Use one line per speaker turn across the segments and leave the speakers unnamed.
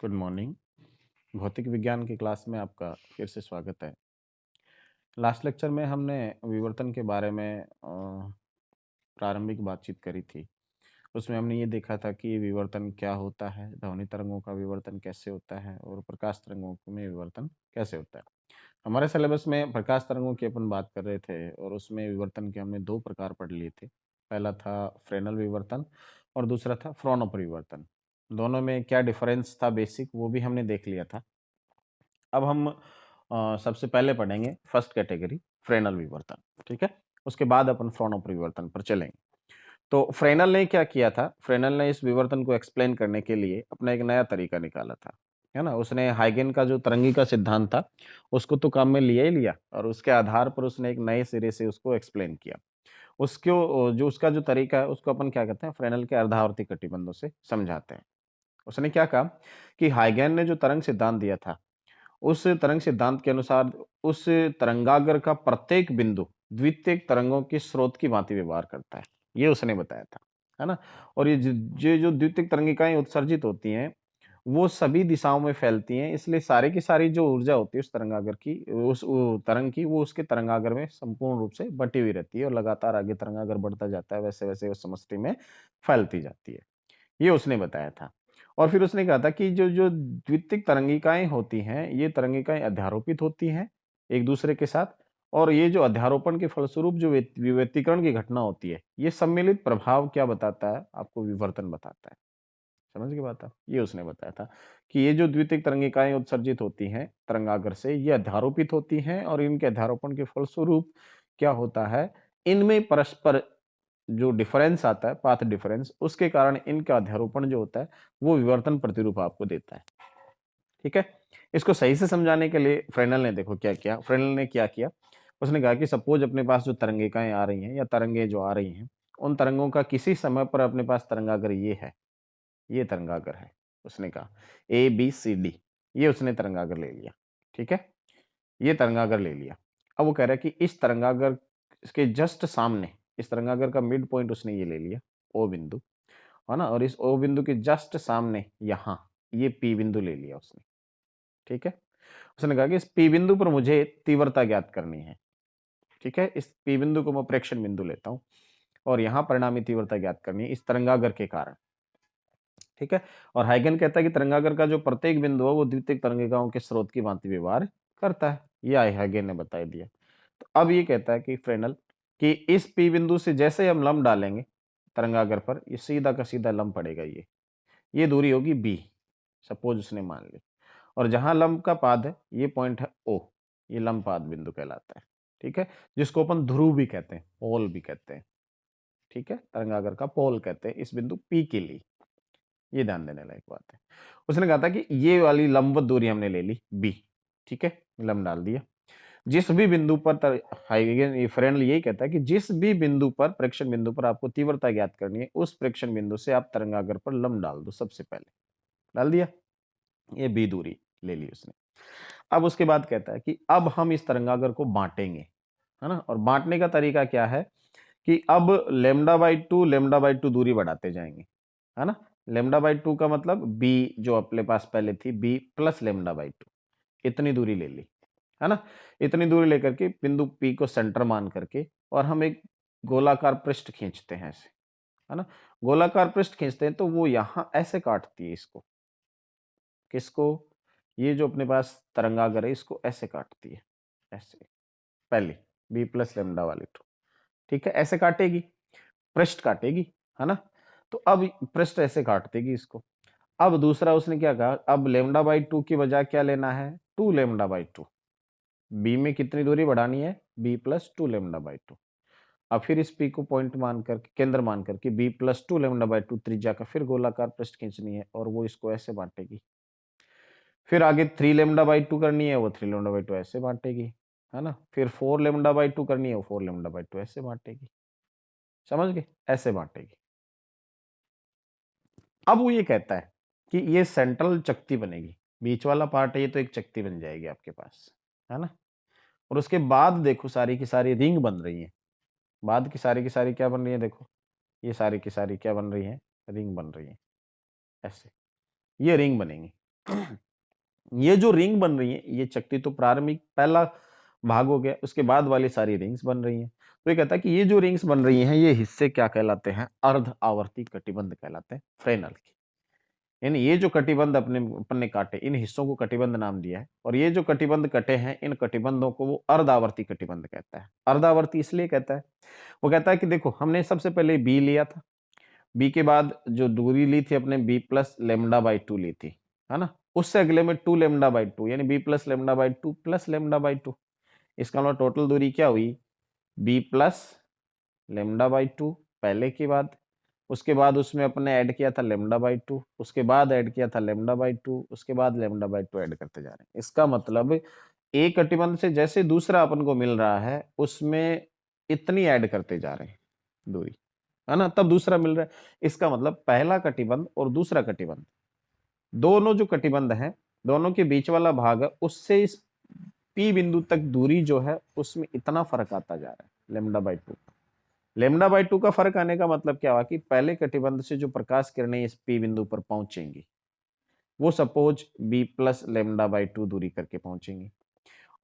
Good morning. भौतिक विज्ञान की क्लास में आपका फिर से स्वागत है। लास्ट लेक्चर में हमने विवर्तन के बारे में प्रारंभिक बातचीत करी थी। उसमें हमने ये देखा था कि विवर्तन क्या होता है, ध्वनि तरंगों का विवर्तन कैसे होता है और प्रकाश तरंगों में विवर्तन कैसे होता है। हमारे सिलेबस में प्रकाश तरंगों की अपन बात कर रहे थे और उसमें विवर्तन के हमने 2 प्रकार पढ़ लिए थे। पहला था फ्रेनेल विवर्तन और दूसरा था फ्राउनहोफर विवर्तन। दोनों में क्या डिफरेंस था बेसिक वो भी हमने देख लिया था। अब हम सबसे पहले पढ़ेंगे फर्स्ट कैटेगरी फ्रेनल विवर्तन, ठीक है? उसके बाद अपन फ्राउनहोफर विवर्तन पर चलेंगे। तो फ्रेनल ने क्या किया था? फ्रेनल ने इस विवर्तन को एक्सप्लेन करने के लिए अपना एक नया तरीका निकाला था, है ना? उसने हाइगेन का जो तरंगी का सिद्धांत था, उसको तो काम में लिया ही लिया और उसके आधार पर उसने एक नए सिरे से उसको एक्सप्लेन किया। उसको जो उसका जो तरीका है, उसको अपन क्या कहते हैं? फ्रेनल के अर्धावर्ती कटिबंधों से समझाते हैं। उसने क्या कहा कि हाइगेन ने जो तरंग सिद्धांत दिया था उस तरंग सिद्धांत के अनुसार उस तरंगाग्र का प्रत्येक बिंदु द्वितीयक तरंगों के स्रोत की भांति व्यवहार करता है। ये उसने बताया था, है ना? और ये जो द्वितीयक तरंगिकाएँ उत्सर्जित होती हैं, वो सभी दिशाओं में फैलती हैं, इसलिए सारी की सारी जो ऊर्जा होती है उस तरंगाग्र की उस वो तरंग की वो उसके तरंगाग्र में संपूर्ण रूप से बटी हुई रहती है और लगातार आगे तरंगाग्र बढ़ता जाता है, वैसे-वैसे उस समष्टि में फैलती जाती है। ये उसने बताया था। और फिर उसने कहा था कि जो जो द्वितीयक तरंगिकाएँ होती हैं, ये तरंगिकाएँ अध्यारोपित होती हैं एक-दूसरे के साथ और ये जो अध्यारोपण के फलस्वरूप जो विवर्तीकरण की घटना होती है, ये सम्मिलित प्रभाव क्या बताता है? आपको विवर्तन बताता है। समझ गए बात आप? ये उसने बताया था कि ये जो द्वितीयक तरंगिकाएँ उत्सर्जित होती हैं तरंगाग्र से, ये अध्यारोपित होती हैं और इनके अध्यारोपण के फलस्वरूप क्या होता है, इनमें परस्पर जो डिफरेंस आता है, पाथ डिफरेंस, उसके कारण इनका अध्यारोपण जो होता है, वो विवर्तन प्रतिरूप आपको देता है। ठीक है? इसको सही से समझाने के लिए फ्रेनेल ने देखो क्या किया, फ्रेनेल ने क्या किया, उसने कहा कि सपोज़ अपने पास जो तरंगिकाएँ आ रही हैं या तरंगें जो आ रही हैं, उन तरंगों का किसी समय पर अपने पास तरंगाग्र ये है, ये तरंगाग्र है। उसने कहा ए, बी, सी, डी ये उसने तरंगाग्र ले लिया। ठीक है? ये तरंगाग्र ले लिया। अब वो कह रहा है कि इस तरंगाग्र के जस्ट सामने, इस तरंगाग्र का मिड पॉइंट उसने ये ले लिया, ओ बिंदु, है ना? और इस ओ बिंदु के जस्ट सामने यहाँ, ये पी बिंदु ले लिया उसने, ठीक है? उसने कहा कि इस पी बिंदु पर मुझे तीव्रता ज्ञात करनी है, ठीक है? इस पी बिंदु को मैं प्रेक्षण बिंदु लेता हूँ और यहाँ परिणामी तीव्रता ज्ञात करनी है इस तरंगाग्र के कारण, ठीक है? और हाइगन कहता है कि तरंगाग्र का जो प्रत्येक बिंदु है, वो द्वितीयक तरंगिकाओं के स्रोत की भांति व्यवहार करता है। ये हाइगन ने बता दिया। तो अब ये कहता है कि फ्रेनल कि इस पी बिंदु से जैसे ही हम लंब डालेंगे तरंगाग्र पर, ये सीधा का सीधा लंब पड़ेगा ये। ये दूरी होगी बी, सपोज़ उसने मान ली। और जहाँ लंब का पाद है, ये पॉइंट है ओ, ये लंब पाद बिंदु कहलाता है, ठीक है? जिसको अपन ध्रुव भी कहते हैं, पोल भी कहते हैं, ठीक है? तरंगाग्र का पोल कहते हैं इस बिंदु पी के लिए। ये ध्यान देने लायक बात है। उसने कहा था कि ये वाली लंबवत दूरी हमने ले ली बी, ठीक है? लंब डाल दिया। जिस भी बिंदु पर हाइगन ये फ्रेनेल यही कहता है कि जिस भी बिंदु पर प्रेक्षण बिंदु पर आपको तीव्रता ज्ञात करनी है, उस प्रेक्षण बिंदु से आप तरंगाग्र पर लंब डाल दो सबसे पहले। डाल दिया? ये बी दूरी ले ली उसने। अब उसके बाद कहता है कि अब हम इस तरंगाग्र को बाँटेंगे, है ना? और बाँटने का तरीका क्या है कि अब लैम्ब्डा बाय 2 दूरी बढ़ाते जाएँगे, है ना? लैम्ब्डा बाय 2 का मतलब बी जो अपने पास पहले थी, बी प्लस लैम्ब्डा बाय 2 इतनी दूरी ले ली, है ना? इतनी दूरी लेकर के बिंदु P को सेंटर मान करके और हम एक गोलाकार पृष्ठ खींचते हैं ऐसे, है ना? गोलाकार पृष्ठ खींचते हैं तो वो यहाँ ऐसे काटती है इसको, किसको? ये जो अपने पास तरंगाग्र है इसको ऐसे काटती है, ऐसे, पहली बी प्लस लैम्ब्डा वाली 2, ठीक है? ऐसे काटेगी, पृष्ठ काटेगी, है ना? तो अब पृष्ठ ऐसे काट देगी इसको। अब दूसरा उसने क्या कहा, अब लैम्ब्डा बाय 2 की बजाय क्या लेना है? 2 लैम्ब्डा बाय 2। बी में कितनी दूरी बढ़ानी है? B plus 2 lambda by 2। अब फिर इस पी को पॉइंट मान करके केंद्र मान करके बी प्लस 2 लैम्ब्डा बाय 2 त्रिज्या का फिर गोलाकार पृष्ठ खींचनी है और वो इसको ऐसे बांटेगी। फिर आगे 3 लैम्ब्डा बाय 2 करनी है, वो 3 लैम्ब्डा बाय 2 ऐसे बांटेगी, है ना? फिर 4 लैम्ब्डा बाय 2 करनी है, वो 4 लैम्ब्डा बाय 2 ऐसे बांटेगी। समझ गए? ऐसे बांटेगी। अब वो ये कहता है कि ये सेंट्रल चकती बनेगी। बीच वाला पार्ट है ये तो एक चकती बन जाएगी आपके पास, है ना? और उसके बाद देखो सारी की सारी रिंग बन रही है। बाद की सारी क्या बन रही है देखो, ये सारी की सारी क्या बन रही है? रिंग बन रही है, ऐसे। ये रिंग बनेंगी। ये जो रिंग बन रही है, ये चकती तो प्रारंभिक पहला भाग हो गया, उसके बाद वाली सारी रिंग्स बन रही हैं। तो ये कहता है कि ये जो रिंग्स बन रही हैं, ये हिस्से क्या कहलाते हैं? अर्ध आवर्ती कटिबंध कहलाते हैं फ्रेनल के। यानी ये जो कटिबंध अपने अपन ने काटे, इन हिस्सों को कटिबंध नाम दिया है, और ये जो कटिबंध कटे हैं, इन कटिबंधों को वो अर्धावर्ती कटिबंध कहता है। अर्धावर्ती इसलिए कहता है, वो कहता है कि देखो, हमने सबसे पहले बी लिया था, बी के बाद जो दूरी ली थी अपने, B plus lambda by two ली थी, है ना? उससे अगले में टू लेमडा बाई टू, यानी B plus lambda by two plus lambda by two. इसका मतलब टोटल दूरी क्या हुई? B plus lambda by two पहले के बाद, उसके बाद उसमें अपने ऐड किया था लेमडा बाई टू, उसके बाद ऐड किया था लेमडा बाई टू, उसके बाद लेमडा बाई टू ऐड करते जा रहे हैं। इसका मतलब एक कटिबंध से जैसे दूसरा अपन को मिल रहा है, उसमें इतनी ऐड करते जा रहे हैं दूरी, है ना? तब दूसरा मिल रहा है। इसका मतलब पहला कटिबंध और दूसरा कटिबंध, दोनों जो कटिबंध हैं, दोनों के बीच वाला भाग है, उससे इस पी बिंदु तक दूरी जो है, उसमें इतना फर्क आता जा रहा है lambda by to. Lambda by two का फर्क आने का मतलब क्या हुआ कि पहले कटिबंध से जो प्रकाश किरणें इस पी बिंदु पर पहुंचेंगी, वो suppose B plus lambda by two दूरी करके पहुंचेंगी,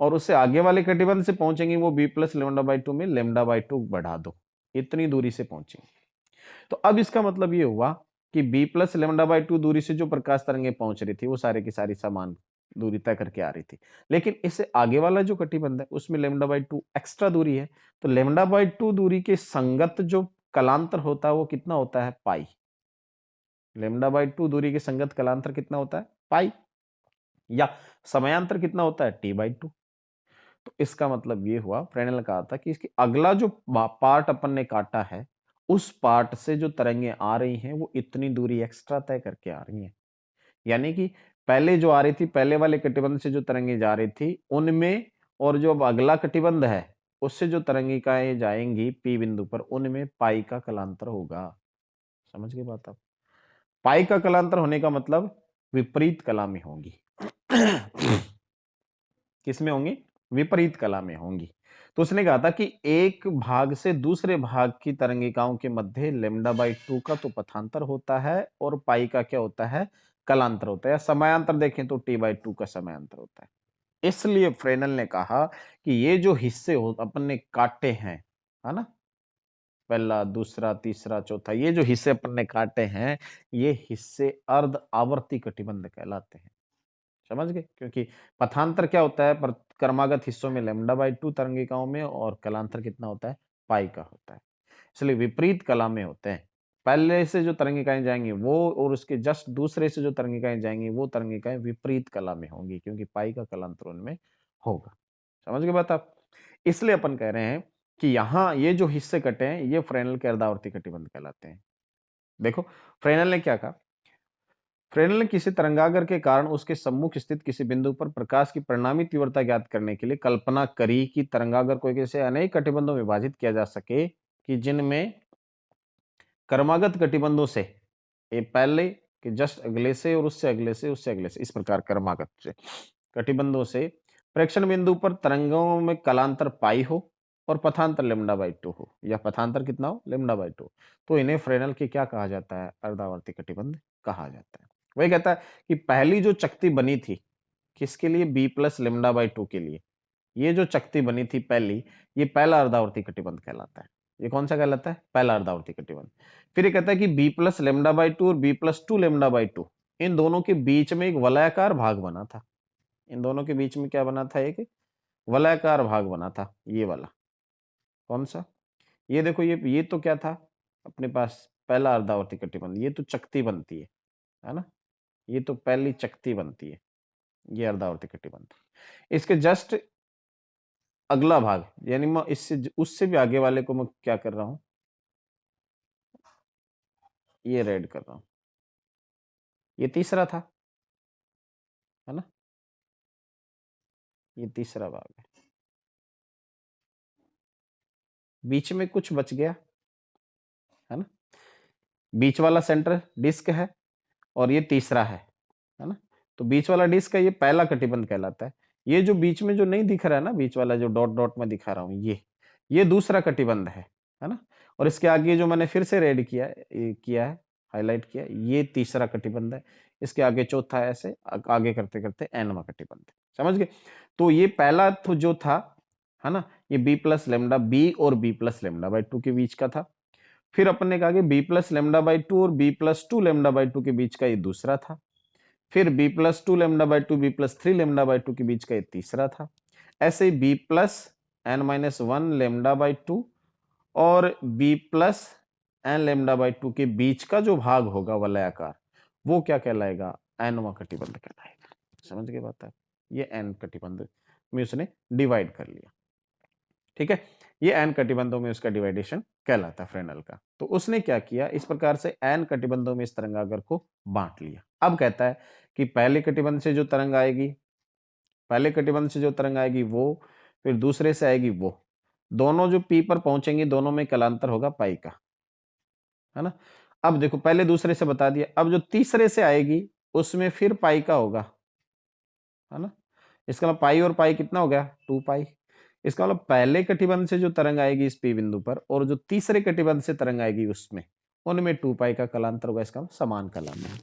और उससे आगे वाले कटिबंध से पहुंचेंगी वो B plus lambda by two में लेमडा बाई टू बढ़ा दो, इतनी दूरी से पहुंचेंगी। तो अब इसका मतलब ये हुआ कि B plus lambda by two दूरी से जो प्रकाश तरंगे पहुंच रही थी, वो सारे की सारी समान दूरी तय करके आ रही थी। लेकिन इससे आगे वाला जो कटिबंध है, उसमें लेमडा बाई टू एक्स्ट्रा दूरी है, तो लेमडा बाई टू दूरी के संगत जो कलांतर होता है, वो कितना होता है? पाई। लेमडा बाई टू दूरी के संगत कलांतर कितना होता है? पाई। या समयांतर कितना होता है? T by two. तो इसका मतलब ये हुआ, फ्रेनेल ने कहा था कि इसकी अगला जो पार्ट अपन ने काटा है, उस पार्ट से जो तरंगे आ रही हैं, वो इतनी दूरी एक्स्ट्रा तय करके आ रही हैं। यानी कि पहले जो आ रही थी, पहले वाले कटिबंध से जो तरंगे जा रही थी, उनमें, और जो अब अगला कटिबंध है, उससे जो तरंगिकाएं जाएंगी पी बिंदु पर, उनमें पाई का कलांतर होगा। समझ गए बात आप? पाई का कलांतर होने का मतलब विपरीत कला में होंगी। किसमें होंगी? विपरीत कला में होंगी। तो उसने कहा था कि एक भाग से दूसरे भाग की तरंगिकाओं के मध्य लेमडा बाई टू का तो पथांतर होता है, और पाई का क्या होता है? कलांतर होता है। या समयांतर देखें तो टी बाई टू का समयांतर होता है। इसलिए फ्रेनल ने कहा कि ये जो हिस्से हो अपन ने काटे हैं, है ना, पहला, दूसरा, तीसरा, चौथा, ये जो हिस्से अपन ने काटे हैं, ये हिस्से अर्ध आवर्ती कटिबंध कहलाते हैं। समझ गए? क्योंकि पथांतर क्या होता है? क्रमागत हिस्सों में लेमडा बाई टू तरंगिकाओं में, और कलांतर कितना होता है? पाई का होता है। इसलिए विपरीत कला में होते हैं। पहले से जो तरंगिकाएं जाएंगी वो, और उसके जस्ट दूसरे से जो तरंगिकाएं जाएंगी, वो तरंगिकाएं विपरीत कला में होंगी, क्योंकि पाई का कलांतर उनमें होगा। समझ गए बात आप? इसलिए अपन कह रहे हैं कि यहाँ ये जो हिस्से कटे हैं, ये फ्रेनेल के अर्धावर्ती कटिबंध कहलाते हैं। देखो, फ्रेनेल ने क्या कहा? फ्रेनेल ने किसी तरंगागर के कारण उसके सम्मुख स्थित किसी बिंदु पर प्रकाश की परिणामी तीव्रता ज्ञात करने के लिए कल्पना करी कि तरंगागर को ऐसे अनेक कटिबंधों में विभाजित किया जा सके कि जिनमें क्रमागत कटिबंधों से, ये पहले के जस्ट अगले से, और उससे अगले से, उससे अगले से, इस प्रकार क्रमागत से कटिबंधों से प्रेक्षण बिंदु पर तरंगों में कलांतर पाई हो, और पथांतर लेमडा बाई टू हो, या पथांतर कितना हो? लेमडा बाई टू, तो इन्हें फ्रेनेल के क्या कहा जाता है? अर्धावर्ती कटिबंध कहा जाता है। वही कहता है कि पहली जो चकती बनी थी, किसके लिए? B plus lambda by two के लिए। ये जो चकती बनी थी पहली, ये पहला अर्धावर्ती कटिबंध कहलाता है। ये कौन सा कहलाता है? पहला अर्धावर्ती कटिबंध। फिर ये कहता है कि B plus lambda by two और B plus two lambda by two, इन दोनों के बीच में एक वलयाकार भाग बना था। इन दोनों के बीच में क्या बना था? एक वलयाकार भाग बना था, ये वाला। कौन सा? ये देखो, ये तो क्या था अपने पास? पहला अर्धावर्ती कटिबंध। ये तो चकती बनती है ना? ये तो पहली चकती बनती है, ये अर्धावर्ती कटिबंध। इसके जस्ट अगला भाग, यानी मैं इससे उससे भी आगे वाले को मैं क्या कर रहा हूं? ये रेड कर रहा हूं। ये तीसरा था, है ना? ये तीसरा भाग है। बीच में कुछ बच गया, है ना? बीच वाला सेंटर डिस्क है, और ये तीसरा है ना? तो बीच वाला डिस्क है, ये पहला कटिबंध कहलाता है। ये जो बीच में जो नहीं दिख रहा है ना, बीच वाला जो डॉट डॉट में दिखा रहा हूं, ये दूसरा कटिबंध है ना? और इसके आगे जो मैंने फिर से रेड किया है, हाईलाइट किया, ये तीसरा कटिबंध है। इसके आगे चौथा, ऐसे आगे करते करते nवां कटिबंध। समझ गए? तो ये पहला तो जो था, है ना, ये b प्लस लेमडा बी और b plus lambda by two के बीच का था। फिर अपन ने कहा कि b plus lambda by two और b plus two lambda by two के बीच का ये दूसरा था। फिर b plus two lambda by two, b plus three lambda by two के बीच का ये तीसरा था। ऐसे ही b plus N minus one lambda by two और b plus N lambda by two के बीच का जो भाग होगा वलयाकार, वो क्या कहलाएगा? एनवां कटिबंध कहलाएगा। समझ गए बात है? ये एन कटिबंध में उसने डिवाइड कर लिया। ठीक है, ये एन कटिबंधों में उसका डिवाइडेशन कहलाता है फ्रेनेल का। तो उसने क्या किया, इस प्रकार से एन कटिबंधों में इस तरंगागर को बांट लिया। अब कहता है कि पहले कटिबंध से जो तरंग आएगी, पहले कटिबंध से जो तरंग आएगी वो, फिर दूसरे से आएगी वो, दोनों जो पी पर पहुंचेंगे दोनों में कलांतर होगा पाई का, है ना। अब देखो, पहले दूसरे से बता दिया, अब जो तीसरे से आएगी उसमें फिर पाई का होगा, है ना। इसका मतलब पाई और पाई कितना हो गया? 2 पाई। इसका मतलब पहले कटिबंध से जो तरंग आएगी इस पी बिंदु पर और जो तीसरे कटिबंध से तरंग आएगी उसमें, उनमें 2 पाई का कलांतर होगा। इसका मतलब समान कलामी है।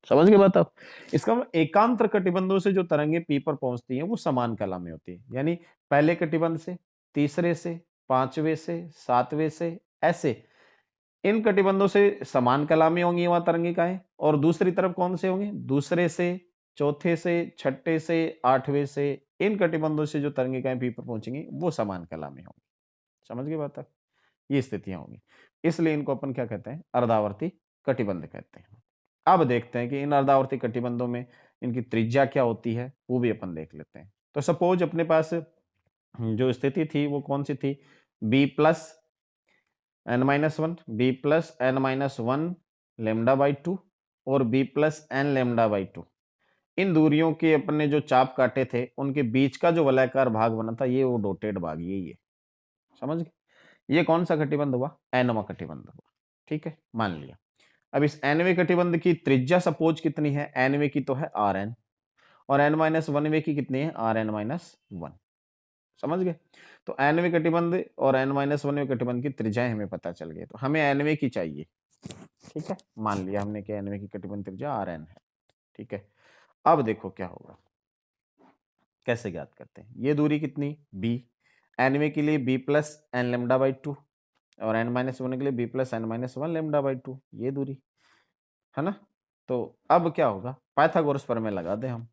समझ गए बात आप? इसका मतलब एकांतर कटिबंधों से जो तरंगे पी पर पहुंचती हैं वो समान कला में होती है। यानी पहले कटिबंध से, तीसरे से, पांचवें से, सातवें से, ऐसे इन कटिबंधों से समान कला में होंगी वहां तरंगिकाएं, और दूसरी तरफ कौन से होंगे? दूसरे से, चौथे से, छठे से, आठवें से, इन कटिबंधों से जो तरंगिकाएं पी पर पहुंचेंगी वो समान कला में होंगी। समझ गए बात आप? ये स्थितियां होंगी, इसलिए इनको अपन क्या कहते हैं? अर्धावर्ती कटिबंध कहते हैं। अब देखते हैं कि इन अर्धावर्ती कटिबंधों में इनकी त्रिज्या क्या होती है, वो भी अपन देख लेते हैं। तो सपोज अपने पास जो स्थिति थी वो कौन सी थी? B plus N minus one, B plus N minus one lambda by two और B plus N lambda by two. इन दूरियों के अपन ने जो चाप काटे थे उनके बीच का जो वलयाकार भाग बना था, ये वो डॉटेड भाग यही है। समझ गए? ये कौन सा कटिबंध हुआ? एनवा कटिबंध हुआ। ठीक है, मान लिया। अब इस एनवे कटिबंध की त्रिज्या सपोज कितनी है? एनवे की तो है आर एन, और एन माइनस वनवे की कितनी है? R N minus one. समझ गए? तो एनवे कटिबंध और एन माइनस वनवे कटिबंध की त्रिज्याएं हमें पता चल गई, तो हमें एनवे की चाहिए। ठीक है, मान लिया हमने कि एनवे की कटिबंध त्रिज्या आर एन है। ठीक है, अब देखो क्या होगा, कैसे ज्ञात करते हैं? ये दूरी कितनी? बी। एनवे के लिए B plus N lambda by two और एन माइनस वन के लिए B plus N minus one lambda by two, ये दूरी है ना। तो अब क्या होगा? पाइथागोरस प्रमेय लगा दें हम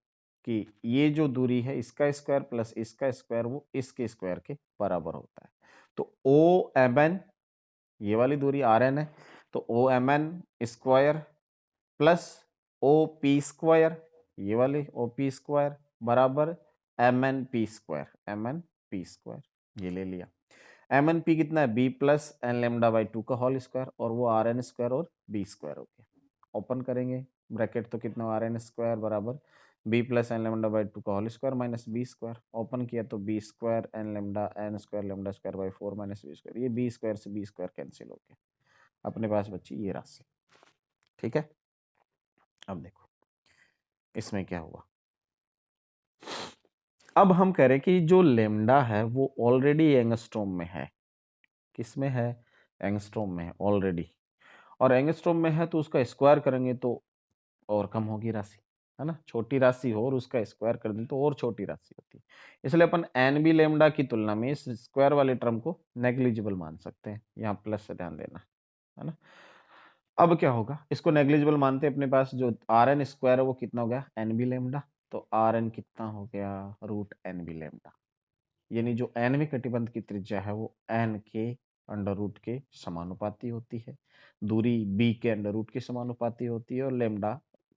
कि ये जो दूरी है इसका स्क्वायर प्लस इसका स्क्वायर वो इसके स्क्वायर के बराबर होता है। तो ओ एम एन, ये वाली दूरी आर एन है, तो O M N square plus O P square, ये वाली ओ पी स्क्वायर बराबर M N P square, M N P square, ये ले लिया। एम एन पी कितना है? B plus N lambda by two का होल स्क्वायर, और वो आर एन स्क्वायर और बी स्क्वायर हो गया। ओपन करेंगे ब्रैकेट, तो कितना? आर एन स्क्वायर बराबर B plus N lambda by two का whole square minus B square. Open किया तो B square N lambda N square lambda square by four minus B square, ये बी स्क्वायर से B square cancel हो गया, अपने पास बची ये राशि। ठीक है, अब देखो इसमें क्या हुआ। अब हम कह रहे हैं कि जो लेमडा है वो ऑलरेडी एंगस्ट्रॉम में है। किसमें है? एंगस्ट्रॉम में है ऑलरेडी, और एंगस्ट्रॉम में है तो उसका स्क्वायर करेंगे तो और कम होगी राशि, है ना। छोटी राशि हो और उसका स्क्वायर कर दें तो और छोटी राशि होती है। इसलिए अपन एन बी लेमडा की तुलना में इस स्क्वायर वाले टर्म को नेग्लिजिबल मान सकते हैं। यहाँ प्लस से ध्यान देना, है ना। अब क्या होगा? इसको नेग्लिजिबल मानते हैं, अपने पास जो आर एन स्क्वायर है वो कितना हो गया? N B lambda. तो आर एन कितना हो गया? Root N B lambda. यानी जो एनवे कटिबंध की त्रिज्या है वो एन के अंडर रूट के समानुपाती होती है, दूरी बी के अंडर रूट के समानुपाती होती है, और लेमडा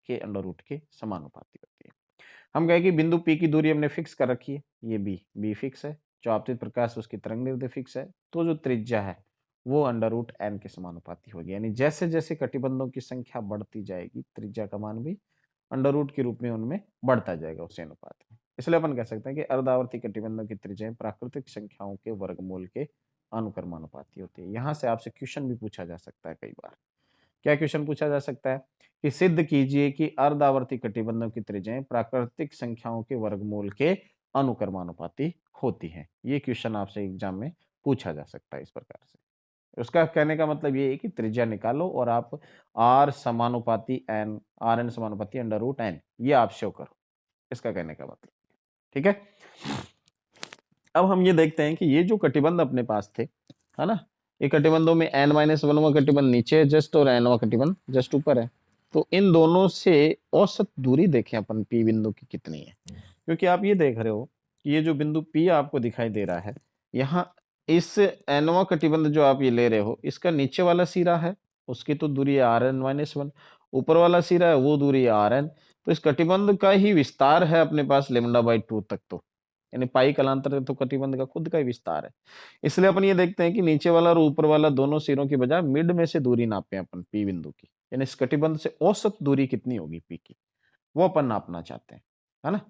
के अंडर रूट के समानुपाती होती है। हम कहें कि बिंदु पी की दूरी हमने फिक्स कर रखी है, ये बी फिक्स है, जो आपतित प्रकाश उसकी तरंग दैर्ध्य फिक्स है, तो जो त्रिज्या है वो अंडर रूट एन के समानुपाती होगी। यानी जैसे जैसे कटिबंधों की संख्या बढ़ती जाएगी त्रिज्या का मान भी अंडर रूट के रूप में उनमें बढ़ता जाएगा उसी अनुपात में। इसलिए अपन कह सकते हैं कि अर्धावर्ती कटिबंधों की त्रिज्याएं प्राकृतिक संख्याओं के वर्गमूल के अनुक्रमानुपाती होती है। यहाँ से आपसे क्वेश्चन भी पूछा जा सकता है कई बार। क्या क्वेश्चन पूछा जा सकता है कि सिद्ध कीजिए कि अर्धावर्ती कटिबंधों की त्रिज्याएं प्राकृतिक संख्याओं के वर्गमूल के अनुक्रमानुपाती होती हैं। ये क्वेश्चन आपसे एग्जाम में पूछा जा सकता है इस प्रकार से। उसका कहने का मतलब ये है कि त्रिज्या निकालो और आप आर समानुपाती एन, आर एन समानुपाती अंडर रूट एन, ये आप शो करो, इसका कहने का मतलब, ठीक है। अब हम ये देखते हैं कि ये जो कटिबंध अपने पास थे, है ना, ये कटिबंधों में एन माइनस वनवा कटिबंध नीचे है जस्ट और एनवा कटिबंध जस्ट ऊपर है। तो इन दोनों से औसत दूरी देखें अपन पी बिंदु की कितनी है, क्योंकि आप ये देख रहे हो कि ये जो बिंदु पी आपको दिखाई दे रहा है, यहाँ इस एनवा कटिबंध जो आप ये ले रहे हो, इसका नीचे वाला सिरा है, उसकी तो दूरी है आर एन माइनस वन, ऊपर वाला सिरा है वो दूरी है आर एन। तो इस कटिबंध का ही विस्तार है अपने पास लेमडा बाई टू तक, तो यानी पाई कलांतर तो कटिबंध का खुद का ही विस्तार है। इसलिए अपन ये देखते हैं कि नीचे वाला और ऊपर वाला दोनों सिरों की बजाय मिड में से दूरी नापे अपन पी बिंदु की, यानी इस कटिबंध से औसत दूरी कितनी होगी पी की, वो अपन नापना चाहते हैं, है ना।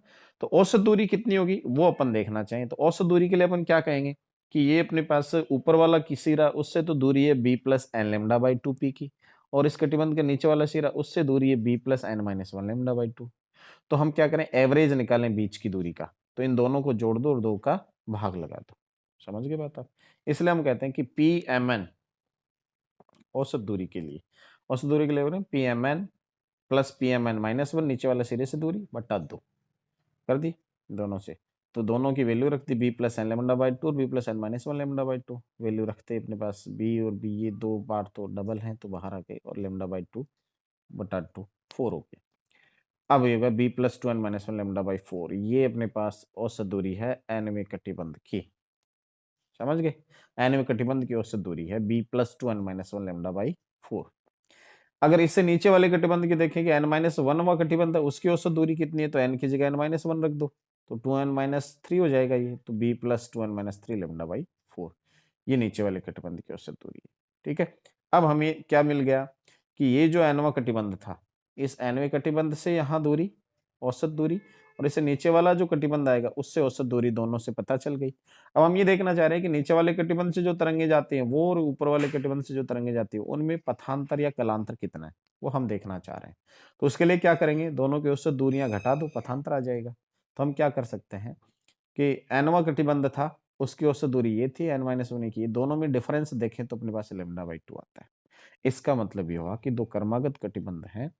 तो औसत दूरी कितनी होगी वो अपन देखना चाहिए। तो औसत दूरी के लिए अपन क्या कहेंगे कि ये अपने पास ऊपर वाला की सिरा उससे तो दूरी है B plus N lambda by two P की, और इस कटिबंध के नीचे वाला सिरा उससे दूरी है B plus N minus one lambda by two. तो हम क्या करें, एवरेज निकालें बीच की दूरी का, तो इन दोनों को जोड़ दो और दो का भाग लगा दो। समझ गए बात आप। इसलिए हम कहते हैं कि पी एम एन औसत दूरी के लिए, औसत दूरी के लिए बोले P M N plus P M N minus one, नीचे वाले सिरे से दूरी बटा दो, कर दी दोनों से। तो दोनों की वैल्यू रखती B plus N lambda by two और B plus N minus one lambda by two, value रखते अपने पास बी और बी, ये दो बार तो डबल हैं तो बाहर आ गए, और लेमडा बाई टू बटा टू 4 हो गया। अब ये होगा B plus two N minus one lambda by four, ये अपने पास औसत दूरी है एनवे कटिबंध की। समझ गए, एनवे कटिबंध की औसत दूरी है B plus two N minus one lambda by four. अगर इससे नीचे वाले कटिबंध की देखेंगे एन माइनस वन वा कटिबंध है, उसकी औसत दूरी कितनी है, तो एन की जगह एन माइनस वन रख दो, तो टू एन माइनस थ्री हो जाएगा ये, तो B plus two N minus three lambda by four, ये नीचे वाले कटिबंध की औसत दूरी है। ठीक है, अब हमें क्या मिल गया कि ये जो एनवा कटिबंध था, इस एनवे कटिबंध से यहाँ दूरी, औसत दूरी, और इससे नीचे वाला जो कटिबंध आएगा उससे औसत दूरी, दोनों से पता चल गई। अब हम ये देखना चाह रहे हैं कि नीचे वाले कटिबंध से जो तरंगे जाती हैं वो और ऊपर वाले कटिबंध से जो तरंगे जाती है उनमें पथांतर या कलांतर कितना है, वो हम देखना चाह रहे हैं। तो उसके लिए क्या करेंगे, दोनों की औसत दूरियां घटा दो, पथांतर आ जाएगा। तो हम क्या कर सकते हैं कि एनवा कटिबंध था, उसकी औसत दूरी ये थी, एन माइनस वन की, दोनों में डिफरेंस देखें तो अपने पास लेमडा बाई टू आता है। इसका मतलब ये हुआ कि दो कर्मागत कटिबंध हैं,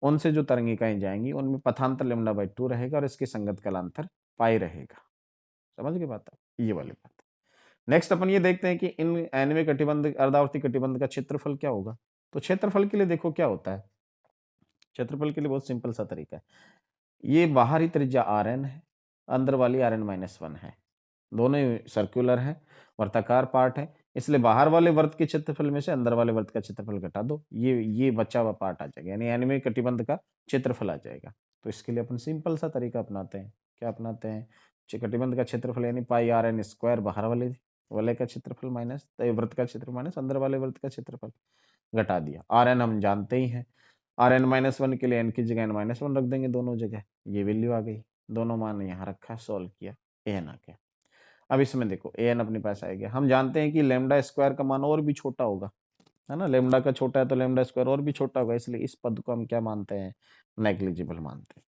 उनसे जो तरंगिकाएं जाएंगी उनमें पथांतर लेमडा बाई टू रहेगा और इसकी संगत कलांतर पाई रहेगा। समझ गए बात आप? ये वाली बात। नेक्स्ट अपन ये देखते हैं कि इन एनवे कटिबंध अर्धावर्ती कटिबंध का क्षेत्रफल क्या होगा। तो क्षेत्रफल के लिए देखो क्या होता है, क्षेत्रफल के लिए बहुत सिंपल सा तरीका है। ये बाहरी त्रिज्या आर एन है, अंदर वाली आर एन माइनस वन है, दोनों ही सर्कुलर है, वर्ताकार पार्ट है, इसलिए बाहर वाले वर्त के क्षेत्रफल में से अंदर वाले वर्त का क्षेत्रफल घटा दो, ये बचा हुआ पार्ट आ जाएगा, यानी एनवे कटिबंध का क्षेत्रफल आ जाएगा। तो इसके लिए अपन सिंपल सा तरीका अपनाते हैं, क्या अपनाते हैं, कटिबंध का क्षेत्रफल यानी पाई आर एन स्क्वायर, बाहर वाले वाले का क्षेत्रफल माइनस वृत्त का क्षेत्रफल माइनस अंदर वाले वृत्त का क्षेत्रफल, घटा दिया। आर एन हम जानते ही हैं, आर एन माइनस वन के लिए एन की जगह एन माइनस वन रख देंगे दोनों जगह, ये वैल्यू आ गई, दोनों मान यहाँ रखा, सॉल्व किया, ए एन आ गया। अब इसमें देखो ए एन अपने पास आएगा, हम जानते हैं कि लेमडा स्क्वायर का मान और भी छोटा होगा, है ना, लेमडा का छोटा है तो लेमडा स्क्वायर और भी छोटा होगा, इसलिए इस पद को हम क्या मानते हैं, नेग्लिजिबल मानते हैं।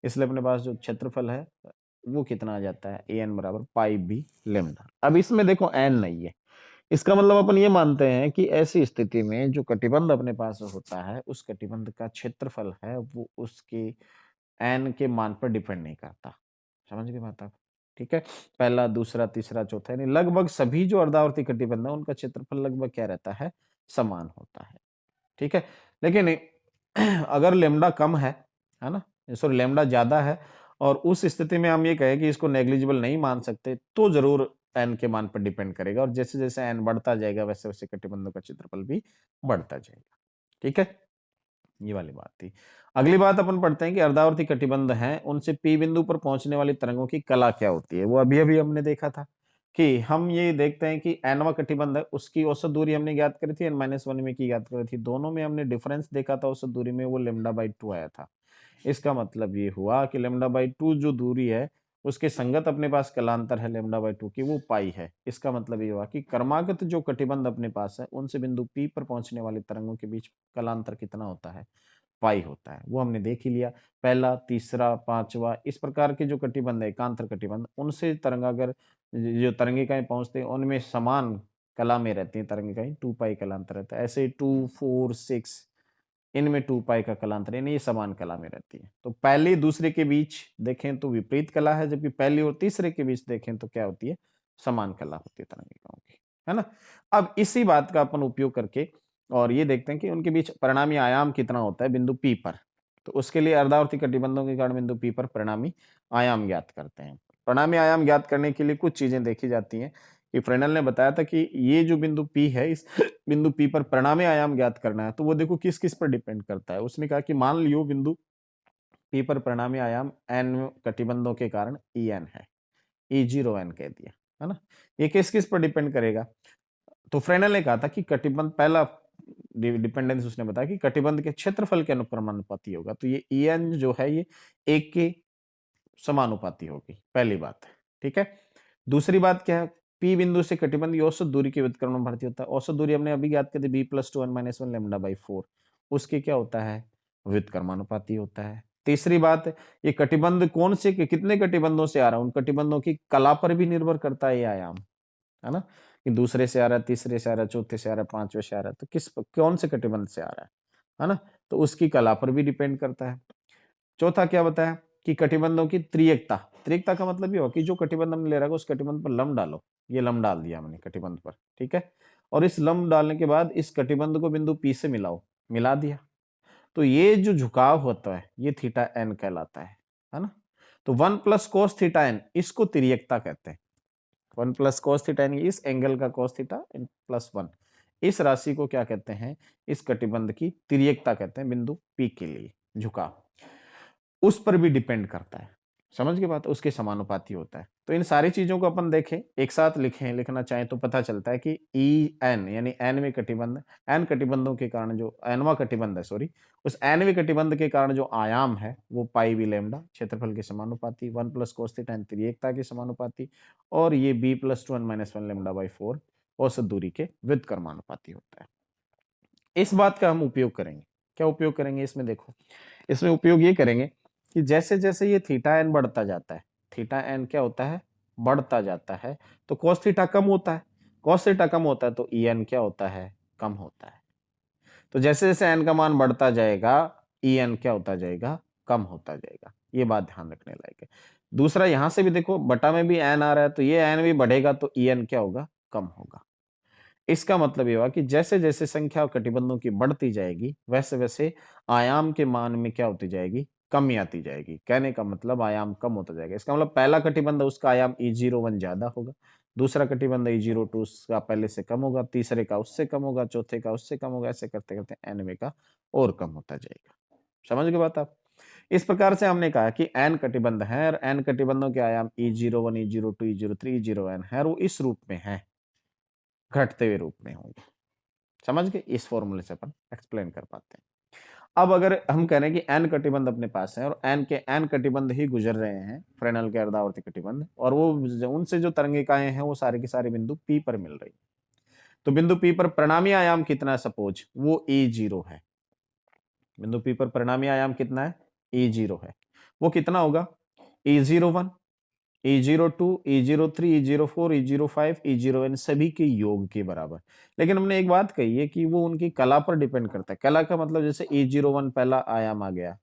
इसलिए अपने पास जो क्षेत्रफल है वो कितना आ जाता है, ए एन बराबर पाई बी लेमडा। अब इसमें देखो एन नहीं है, इसका मतलब अपन ये मानते हैं कि ऐसी स्थिति में जो कटिबंध अपने पास होता है उस कटिबंध का क्षेत्रफल है वो उसके एन के मान पर डिपेंड नहीं करता। समझ गए बात आप? ठीक है, पहला दूसरा तीसरा चौथा, यानी लगभग सभी जो अर्धावर्ती कटिबंध है उनका क्षेत्रफल लगभग क्या रहता है, समान होता है। ठीक है, लेकिन अगर लेमडा कम है ना, सॉरी लेमडा ज्यादा है, और उस स्थिति में हम ये कहें कि इसको नेग्लिजिबल नहीं मान सकते, तो जरूर एन के मान पर डिपेंड करेगा, और जैसे जैसे एन बढ़ता जाएगा वैसे वैसे कटिबंधों का क्षेत्रफल भी बढ़ता जाएगा। ठीक है, ये वाली बात थी। अगली बात अपन पढ़ते हैं कि अर्धावर्ती कटिबंध हैं उनसे पी बिंदु पर पहुंचने वाली तरंगों की कला क्या होती है। वो अभी अभी हमने देखा था कि हम ये देखते हैं कि एनवा कटिबंध है उसकी औसत दूरी हमने ज्ञात करी थी, एन माइनस वन में की ज्ञात करी थी, दोनों में हमने डिफरेंस देखा था औसत दूरी में, वो लेमडा बाई टू आया था। इसका मतलब ये हुआ कि लेमडा बाई टू जो दूरी है उसके संगत अपने पास कलांतर है लेमडा बाई टू की, वो पाई है। इसका मतलब ये हुआ कि क्रमागत जो कटिबंध अपने पास है उनसे बिंदु पी पर पहुंचने वाली तरंगों के बीच कलांतर कितना होता है, पाई होता है। वो हमने देख ही लिया, पहला तीसरा पांचवा इस प्रकार के जो कटिबंध है एकांतर कटिबंध, उनसे तरंगागर जो तरंगिकाएं पहुंचते हैं उनमें समान कला में रहती हैं तरंगिकाएं, 2 पाई कलांतर रहता है। ऐसे 2, 4, 6 इनमें 2 पाई का कलांतर, यानी ये समान कला में रहती है। तो पहले दूसरे के बीच देखें तो विपरीत कला है, जबकि पहले और तीसरे के बीच देखें तो क्या होती है, समान कला होती है तरंगिकाओं की, है ना? अब इसी बात का अपन उपयोग करके और ये देखते हैं कि उनके बीच परिणामी आयाम कितना होता है बिंदु P पर। तो उसके लिए अर्धावर्ती कटिबंधों के कारण बिंदु P पर परिणामी आयाम ज्ञात करते हैं। परिणामी आयाम ज्ञात करने के लिए कुछ चीजें देखी जाती हैं कि फ्रेनेल ने बताया था कि ये जो बिंदु P है, इस बिंदु P पर परिणामी आयाम ज्ञात करना है, तो वो देखो किस-किस पर डिपेंड करता है। उसने कहा कि मान लियो बिंदु P पर परिणामी आयाम n कटिबंधों के कारण En है। E0n कह दिया, है ना? ये किस-किस पर डिपेंड करेगा? तो फ्रेनेल ने कहा था कि कटिबंध पहला डिपेंडेंस उसने बताया कि कटिबंध के क्षेत्रफल के अनुक्रमानुपाती होगा। तो ये En जो है ये 1 के समानुपाती होगी, पहली बात, ठीक है? दूसरी बात क्या है? P बिंदु से कटिबंध की औसत दूरी के व्युत्क्रमानुपाती होता है। औसत दूरी हमने अभी ज्ञात की थी b + 2n - 1 λ/4, उसके क्या होता है? व्युत्क्रमानुपाती होता है। तीसरी बात, ये कटिबंध कौन से कितने कटिबंधों से आ रहा है, उन कटिबंधों की कला पर भी निर्भर करता है ये आयाम, है ना? कि दूसरे से आ रहा है, तीसरे से आ रहा है, चौथे से आ रहा है, पांचवें से आ रहा है, तो कौन से कटिबंध से आ रहा है ना? तो उसकी कला पर भी डिपेंड करता है। चौथा क्या बताया कि कटिबंधों की त्रिएकता। त्रिएकता का मतलब ये हो कि जो कटिबंध हमने ले रखा है उस कटिबंध पर लंब डालो। ये लंब डाल दिया हमने कटिबंध पर, ठीक है? और इस लंब डालने के बाद इस कटिबंध को बिंदु P से मिलाओ, मिला दिया। तो ये जो झुकाव होता है, ये थीटा n कहलाता है ना? तो 1 + cos थीटा n इसको त्रिएकता कहते हैं। 1 + cos थीटा n, इस एंगल का cos थीटा प्लस 1, इस राशि को क्या कहते हैं? इस कटिबंध की त्रिएकता कहते हैं बिंदु P के लिए झुकाव। उस पर भी डिपेंड करता है। समझ गए बात? उसके समानुपाती होता है। तो इन सारी चीज़ों को अपन देखें, एक साथ लिखें, लिखना चाहें तो पता चलता है कि En यानी nवें कटिबंध, n कटिबंधों के कारण जो nवां कटिबंध है सॉरी, उस nवें कटिबंध के कारण जो आयाम है वो पाई v लैम्ब्डा क्षेत्रफल के समानुपाती, 1 + cos थीटा n त्रिएकता के समानुपाती और ये b + 2n - 1 λ/4 औसत दूरी के व्युत्क्रमानुपाती होता है। इस बात का हम उपयोग करेंगे। क्या उपयोग करेंगे इसमें देखो, इसमें उपयोग ये करेंगे कि जैसे-जैसे ये थीटा n बढ़ता जाता है, थीटा n क्या होता है? बढ़ता जाता है, तो cos थीटा कम होता है। cos थीटा कम होता है तो En क्या होता है? कम होता है। तो जैसे-जैसे n का मान बढ़ता जाएगा, En क्या होता जाएगा? कम होता जाएगा। ये बात ध्यान रखने लायक है। दूसरा यहाँ से भी देखो बटा में भी n आ रहा है, तो ये n भी बढ़ेगा तो En क्या होगा? कम होगा। इसका मतलब ये हुआ कि जैसे-जैसे संख्या कटिबंधों की बढ़ती जाएगी, वैसे-वैसे आयाम के मान में क्या होती जाएगी? कमी आती जाएगी। कहने का मतलब आयाम कम होता जाएगा। इसका मतलब पहला कटिबंध है उसका आयाम E01 ज़्यादा होगा, दूसरा कटिबंध E02 उसका पहले से कम होगा, तीसरे का उससे कम होगा, चौथे का उससे कम होगा, ऐसे करते-करते nवें का और कम होता जाएगा। समझ गए बात आप? इस प्रकार से हमने कहा कि n कटिबंध हैं और n कटिबंधों के आयाम E01, E02, E03, E0n है और वो इस रूप में है, घटते हुए रूप में होंगे। समझ गए? इस फॉर्मूले से अपन एक्सप्लेन कर पाते हैं। अब अगर हम कह रहे हैं कि n कटिबंध अपने पास है और n कटिबंध ही गुजर रहे हैं, फ्रेनेल के अर्धावर्ती कटिबंध, और वो उनसे जो तरंगिकाएं हैं वो सारे के सारे बिंदु P पर मिल रही। तो बिंदु P पर परिणामी आयाम कितना है? सपोज वो E0 है। बिंदु P पर परिणामी आयाम कितना है? E0 है। वो कितना होगा? E01, E02, E03, E04, E05, E0n सभी के योग के बराबर। लेकिन हमने एक बात कही है कि वो उनकी कला पर डिपेंड करता है। कला का मतलब जैसे E01 पहला आयाम आ गया,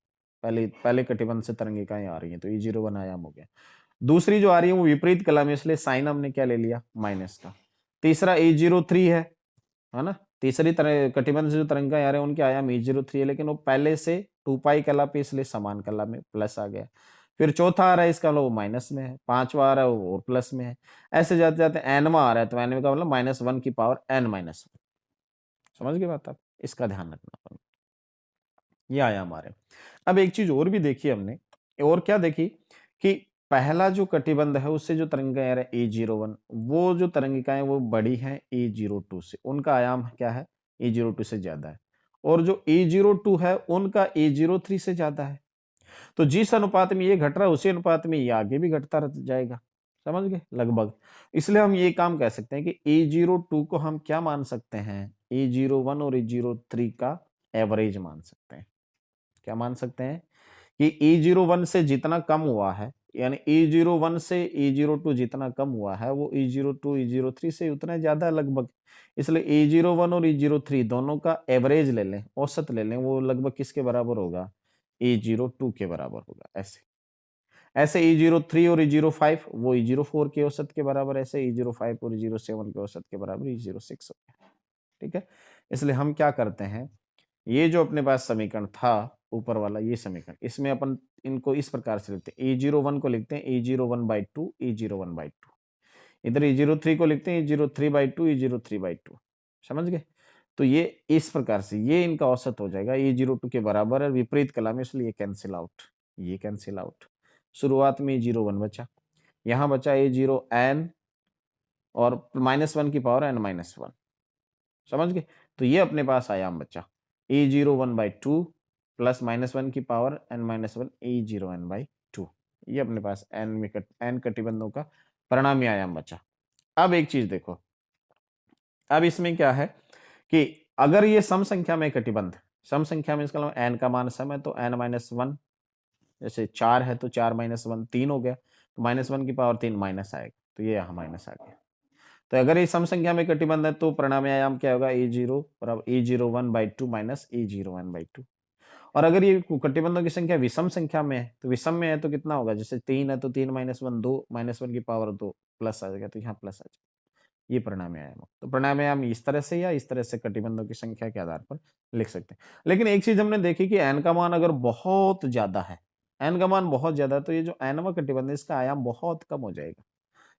पहले पहले कटिबंध से तरंगिकाएं आ रही हैं तो E01 आयाम हो गया। दूसरी जो आ रही है वो विपरीत कला में, इसलिए साइन हमने क्या ले लिया? माइनस का। तीसरा E03 है ना? तीसरी तरह कटिबंध से जो तरंगिकाएं आ रहे हैं उनके आयाम E03 है, लेकिन वो पहले से 2 पाई कला पे, इसलिए समान कला में प्लस आ गया। फिर चौथा आ रहा है, इसका मतलब वो माइनस में है, पांचवा आ रहा है वो और प्लस में है। ऐसे जाते जाते एनवा आ रहा है, तो एनवे का मतलब -1 की पावर n-1। समझ गए बात आप? इसका ध्यान रखना अपन, ये आयाम आ रहे हैं। अब एक चीज और भी देखी हमने, और क्या देखी कि पहला जो कटिबंध है उससे जो तरंगिकाएं आ रही है E01, वो जो तरंगिकाएं वो बड़ी हैं E02 से, उनका आयाम क्या है? E02 से ज्यादा है। और जो E02 है उनका E03 से ज्यादा है। तो जिस अनुपात में ये घट रहा है उसी अनुपात में ये आगे भी घटता रह जाएगा। समझ गए लगभग? इसलिए हम ये काम कह सकते हैं कि E02 को हम क्या मान सकते हैं? E01 और E03 का एवरेज मान सकते हैं। क्या मान सकते हैं? कि E01 से जितना कम हुआ है यानी E01 से E02 जितना कम हुआ है वो E02, E03 से उतना ज़्यादा लगभग। इसलिए E01 और E03 दोनों का एवरेज ले लें, औसत ले लें, वो लगभग किसके बराबर होगा? E02 के बराबर होगा, ऐसे। ऐसे E03 और E05 वो E04 के औसत के बराबर, ऐसे E05 और E07 के औसत के बराबर E06 हो गया, ठीक है? इसलिए हम क्या करते हैं, ये जो अपने पास समीकरण था, ऊपर वाला ये समीकरण, इसमें अपन इनको इस प्रकार से लिखते हैं, E01 को लिखते हैं E01/2, E01/2। इधर E03 को लिखते हैं E03/2, E03/2। समझ गए? तो ये इस प्रकार से ये इनका औसत हो जाएगा, E02 के बराबर है, विपरीत कला में, इसलिए ये कैंसल आउट, ये कैंसल आउट। शुरुआत में E01 बचा, यहाँ बचा A0n और -1 की पावर n-1। समझ गए? तो ये अपने पास आयाम बचा, E01/2 प्लस -1 की पावर n-1 E0n/2। ये अपने पास n कटिबंधों का परिणामी आयाम बचा। अब एक चीज देखो, अब इसमें क्या है कि अगर ये सम संख्या में कटिबंध, सम संख्या में इसका मतलब n का मान सम है तो n-1, जैसे 4 है तो 4 -1 3 हो गया, तो -1 की पावर 3 माइनस आएगा, तो ये यहाँ माइनस आ गया। तो अगर ये सम संख्या में कटिबंध है तो परिणामी आयाम क्या होगा? E0 बराबर E01/2 माइनस E01/2। और अगर ये कटिबंधों की संख्या विषम संख्या में है, तो विषम में है तो कितना होगा? जैसे 3 है तो 3 -1 2, -1 की पावर 2 प्लस आ जाएगा, तो यहाँ प्लस आ जाएगा। ये परिणामी आयाम हो। तो परिणामी आयाम इस तरह से या इस तरह से कटिबंधों की संख्या के आधार पर लिख सकते हैं। लेकिन एक चीज हमने देखी कि n का मान अगर बहुत ज्यादा है, n का मान बहुत ज्यादा है, तो ये जो nवां कटिबंध है इसका आयाम बहुत कम हो जाएगा।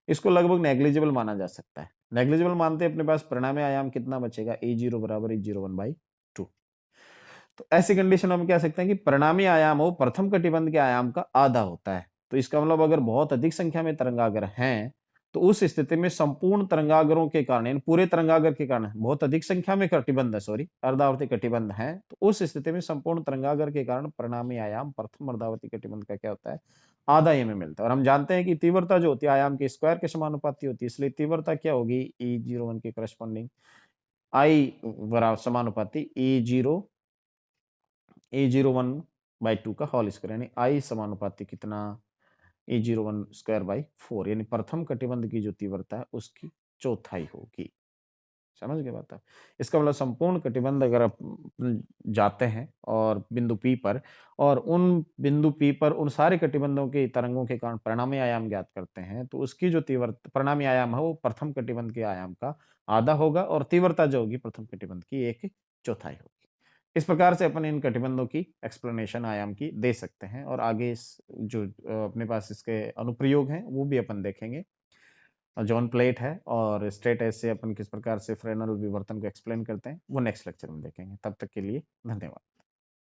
इसको लगभग नेग्लिजिबल माना जा सकता है। नेग्लिजिबल मानते अपने पास परिणामी आयाम कितना बचेगा? E0 बराबर E01/2। तो ऐसी कंडीशन में हम कह सकते हैं कि परिणामी आयाम वो प्रथम कटिबंध के आयाम का आधा होता है। तो इसका मतलब अगर बहुत अधिक संख्या में तरंगागर हैं, तो उस स्थिति में संपूर्ण तरंगागरों के कारण, यानी पूरे तरंगागर के कारण, बहुत अधिक संख्या में कटिबंध है, सॉरी, अर्धावर्ती कटिबंध है, तो उस स्थिति में संपूर्ण तरंगागर के कारण परिणामी आयाम प्रथम अर्धावर्ती कटिबंध का क्या होता है? आधा ही हमें मिलता है। और हम जानते हैं कि तीव्रता जो होती है आयाम के स्क्वायर के समानुपाती होती है, इसलिए तीव्रता क्या होगी? E01 के करस्पॉन्डिंग I बराबर समानुपाती E01/2 का होल स्क्वायर, यानी I समानुपाती कितना? E01 स्क्वायर बाई 4, यानी प्रथम कटिबंध की जो तीव्रता है उसकी चौथाई होगी। समझ गए बात आप? इसका मतलब संपूर्ण कटिबंध अगर आप जाते हैं और बिंदु P पर, और उन बिंदु P पर उन सारे कटिबंधों के तरंगों के कारण परिणामी आयाम ज्ञात करते हैं, तो उसकी जो तीव्रता परिणामी आयाम है वो प्रथम कटिबंध के आयाम का आधा होगा, और तीव्रता जो होगी प्रथम कटिबंध की 1/4 होगी। इस प्रकार से अपन इन कटिबंधों की एक्सप्लेनेशन आयाम की दे सकते हैं, और आगे इस जो अपने पास इसके अनुप्रयोग हैं वो भी अपन देखेंगे। जॉन प्लेट है और स्ट्रेट एज से अपन किस प्रकार से फ्रेनेल विवर्तन को एक्सप्लेन करते हैं, वो नेक्स्ट लेक्चर में देखेंगे। तब तक के लिए धन्यवाद।